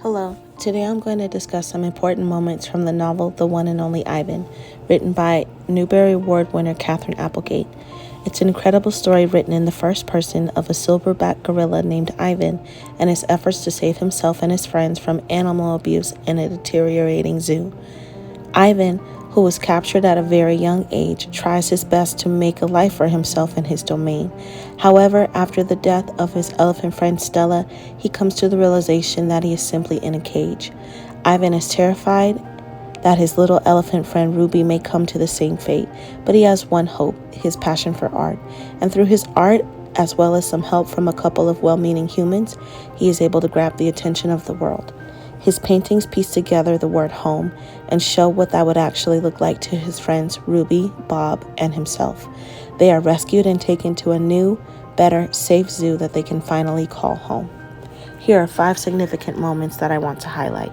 Hello, today I'm going to discuss some important moments from the novel The One and Only Ivan, written by Newbery Award winner Katherine Applegate. It's an incredible story written in the first person of a silverback gorilla named Ivan and his efforts to save himself and his friends from animal abuse in a deteriorating zoo. Ivan, who was captured at a very young age, tries his best to make a life for himself in his domain. However, after the death of his elephant friend Stella, he comes to the realization that he is simply in a cage. Ivan is terrified that his little elephant friend Ruby may come to the same fate, but he has one hope: his passion for art. And through his art, as well as some help from a couple of well-meaning humans, he is able to grab the attention of the world. His paintings piece together the word home and show what that would actually look like to his friends Ruby, Bob, and himself. They are rescued and taken to a new, better, safe zoo that they can finally call home. Here are 5 significant moments that I want to highlight.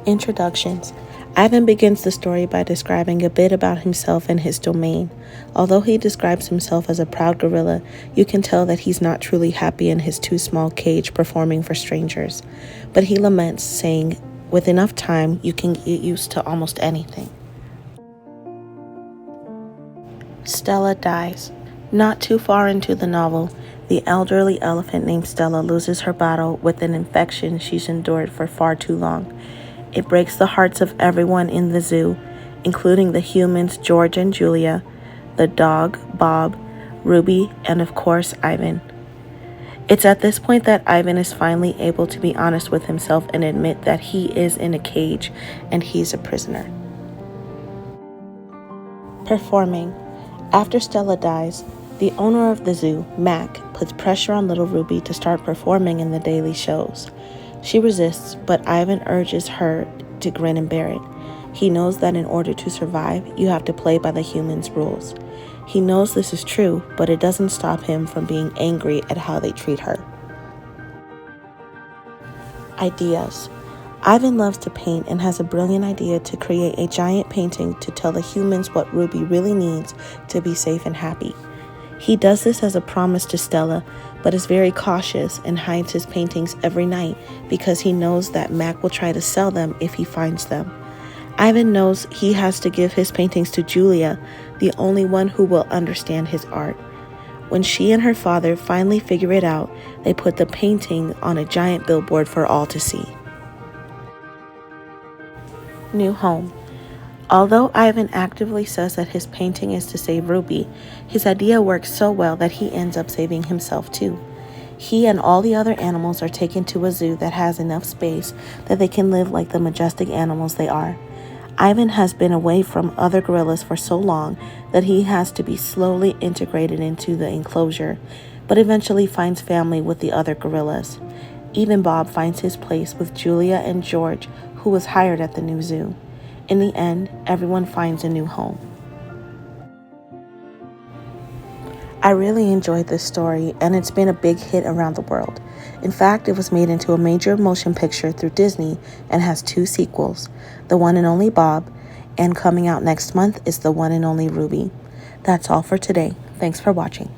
Introductions. Ivan begins the story by describing a bit about himself and his domain. Although he describes himself as a proud gorilla, you can tell that he's not truly happy in his too small cage performing for strangers. But he laments, saying, "With enough time, you can get used to almost anything." Stella dies. Not too far into the novel, the elderly elephant named Stella loses her battle with an infection she's endured for far too long. It breaks the hearts of everyone in the zoo, including the humans George and Julia, the dog Bob, Ruby, and of course Ivan. It's at this point that Ivan is finally able to be honest with himself and admit that he is in a cage and he's a prisoner. Performing. After Stella dies, the owner of the zoo, Mac, puts pressure on little Ruby to start performing in the daily shows. She resists, but Ivan urges her to grin and bear it. He knows that in order to survive, you have to play by the humans' rules. He knows this is true, but it doesn't stop him from being angry at how they treat her. Ideas. Ivan loves to paint and has a brilliant idea to create a giant painting to tell the humans what Ruby really needs to be safe and happy. He does this as a promise to Stella, but is very cautious and hides his paintings every night because he knows that Mac will try to sell them if he finds them. Ivan knows he has to give his paintings to Julia, the only one who will understand his art. When she and her father finally figure it out, they put the painting on a giant billboard for all to see. New home. Although Ivan actively says that his painting is to save Ruby, his idea works so well that he ends up saving himself too. He and all the other animals are taken to a zoo that has enough space that they can live like the majestic animals they are. Ivan has been away from other gorillas for so long that he has to be slowly integrated into the enclosure, but eventually finds family with the other gorillas. Even Bob finds his place with Julia and George, who was hired at the new zoo. In the end, everyone finds a new home. I really enjoyed this story, and it's been a big hit around the world. In fact, it was made into a major motion picture through Disney and has 2 sequels, The One and Only Bob, and coming out next month is The One and Only Ruby. That's all for today. Thanks for watching.